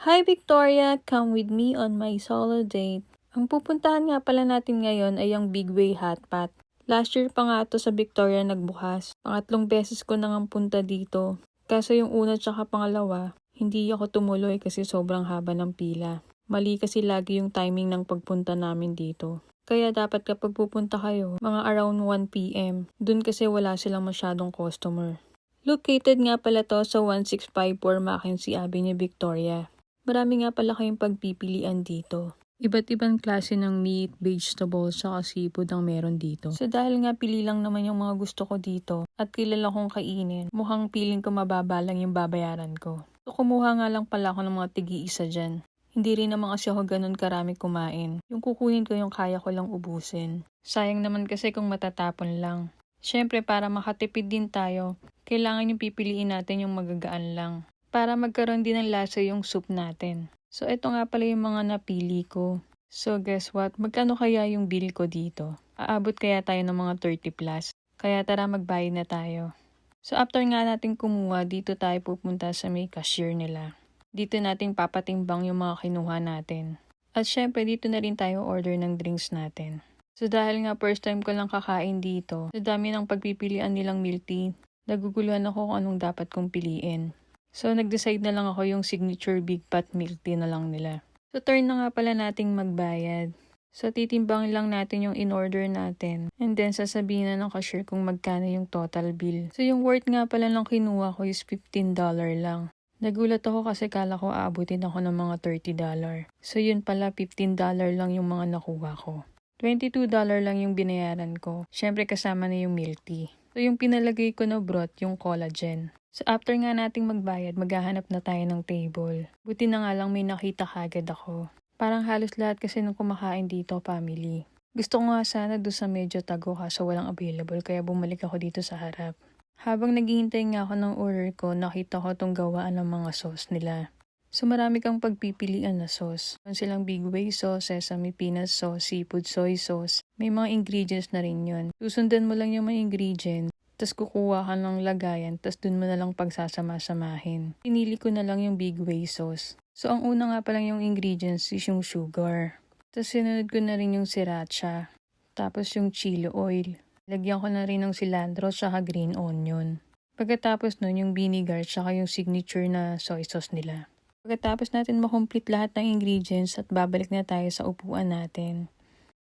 Hi Victoria, come with me on my solo date. Ang pupuntahan nga pala natin ngayon ay ang Bigway Hotpot. Last year pa nga ito sa Victoria nagbukas. Pangatlong beses ko nang punta dito. Kaso yung una tsaka pangalawa, hindi ako tumuloy kasi sobrang haba ng pila. Mali kasi lagi yung timing ng pagpunta namin dito. Kaya dapat kapag pupunta kayo, mga around 1 p.m. Dun kasi wala silang masyadong customer. Located nga pala to sa 1654 Mackenzie Avenue, Victoria. Marami nga pala kayong pagpipilian dito. Iba't ibang klase ng meat, vegetables, saka seafood ang meron dito. So dahil nga pili lang naman yung mga gusto ko dito at kilala kong kainin, mukhang piling ko mababa lang yung babayaran ko. So kumuha nga lang pala ako ng mga tigi-isa dyan. Hindi rin naman kasi ako ganun karami kumain. Yung kukunin ko yung kaya ko lang ubusin. Sayang naman kasi kung matatapon lang. Siyempre para makatipid din tayo, kailangan yung pipiliin natin yung magagaan lang. Para magkaroon din ng lasa yung soup natin. So, ito nga pala yung mga napili ko. So, guess what? Magkano kaya yung bill ko dito? Aabot kaya tayo ng mga 30 plus? Kaya tara magbayad na tayo. So, after nga natin kumuha, dito tayo pupunta sa may cashier nila. Dito natin papatimbang yung mga kinuha natin. At syempre, dito na rin tayo order ng drinks natin. So, dahil nga first time ko lang kakain dito, sa dami ng pagpipilian nilang milk tea, naguguluhan ako kung anong dapat kong piliin. So, nag-decide na lang ako yung signature big pot milk tea na lang nila. So, turn na nga pala nating magbayad. So, titimbangin lang natin yung in-order natin. And then, sasabihin na ng cashier kung magkano yung total bill. So, yung worth nga pala ng kinuha ko is $15 lang. Nagulat ako kasi kala ko aabutin ako ng mga $30. So, yun pala $15 lang yung mga nakuha ko. $22 lang yung binayaran ko. Syempre, kasama na yung milk tea. So, yung pinalagay ko na broth, yung collagen. So, after nga nating magbayad, maghahanap na tayo ng table. Buti na nga lang may nakita kagad ako. Parang halos lahat kasi nung kumakain dito, family. Gusto ko nga sana doon sa medyo tago kaso walang available kaya bumalik ako dito sa harap. Habang naghihintay nga ako ng order ko, nakita ko itong gawaan ng mga sauce nila. So, marami kang pagpipilian na sauce. Meron silang Bigway sauce, sesame peanut sauce, seafood soy sauce. May mga ingredients na rin yun. Susundan mo lang yung mga ingredients. Tapos kukuha ka ng lagayan, tapos dun mo na lang pagsasama-samahin. Pinili ko na lang yung Bigway sauce. So, ang una nga palang yung ingredients is yung sugar. Tapos sinunod ko na rin yung sriracha. Tapos yung chili oil. Lagyan ko na rin ng cilantro tsaka green onion. Pagkatapos nun yung vinegar tsaka yung signature na soy sauce nila. Pagkatapos natin makomplete lahat ng ingredients at babalik na tayo sa upuan natin.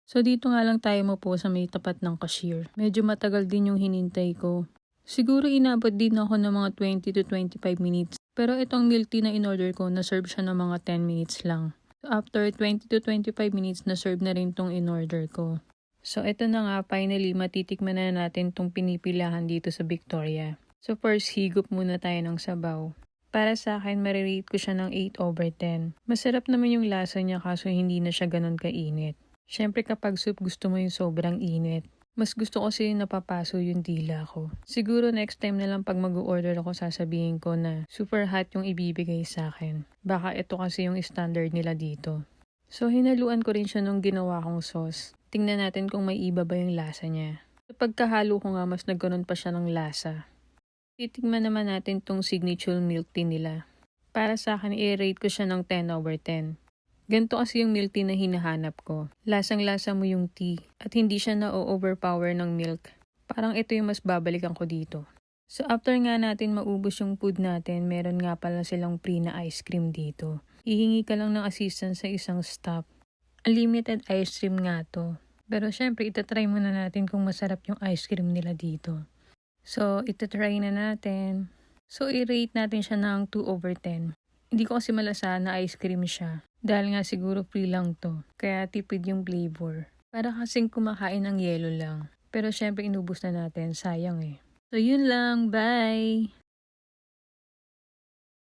So, dito nga lang tayo po sa may tapat ng cashier. Medyo matagal din yung hinintay ko. Siguro inabot din ako ng mga 20 to 25 minutes. Pero itong milk tea na in-order ko, na-serve siya ng mga 10 minutes lang. So, after 20 to 25 minutes, na-serve na rin tong in-order ko. So, ito na nga, finally, matitikman na natin tong pinipilahan dito sa Victoria. So, first, higop muna tayo ng sabaw. Para sa akin, marirate ko siya ng 8/10. Masarap naman yung lasa niya kaso hindi na siya ganun kainit. Siyempre kapag soup gusto mo yung sobrang init. Mas gusto ko kasi yung napapaso yung dila ko. Siguro next time na lang pag mag-order ako sasabihin ko na super hot yung ibibigay sa akin. Baka ito kasi yung standard nila dito. So hinaluan ko rin siya nung ginawa kong sauce. Tingnan natin kung may iba ba yung lasa niya. Sa pagkahalo ko nga mas nagkaroon pa siya ng lasa. Titignan naman natin tong signature milk tea nila. Para sa akin i-rate ko siya ng 10/10. Ganito kasi yung milk tea na hinahanap ko. Lasang-lasa mo yung tea at hindi siya na-overpower ng milk. Parang ito yung mas babalikan ko dito. So after nga natin maubos yung food natin, meron nga pala silang free na ice cream dito. Hihingi ka lang ng assistance sa isang stop. Unlimited ice cream nga to. Pero syempre itatry muna natin kung masarap yung ice cream nila dito. So itatry na natin. So i-rate natin siya ng 2/10. Hindi ko kasi malasa na ice cream siya. Dahil nga siguro free lang to. Kaya tipid yung flavor. Para kasing kumakain ng yelo lang. Pero syempre inubos na natin. Sayang eh. So yun lang. Bye!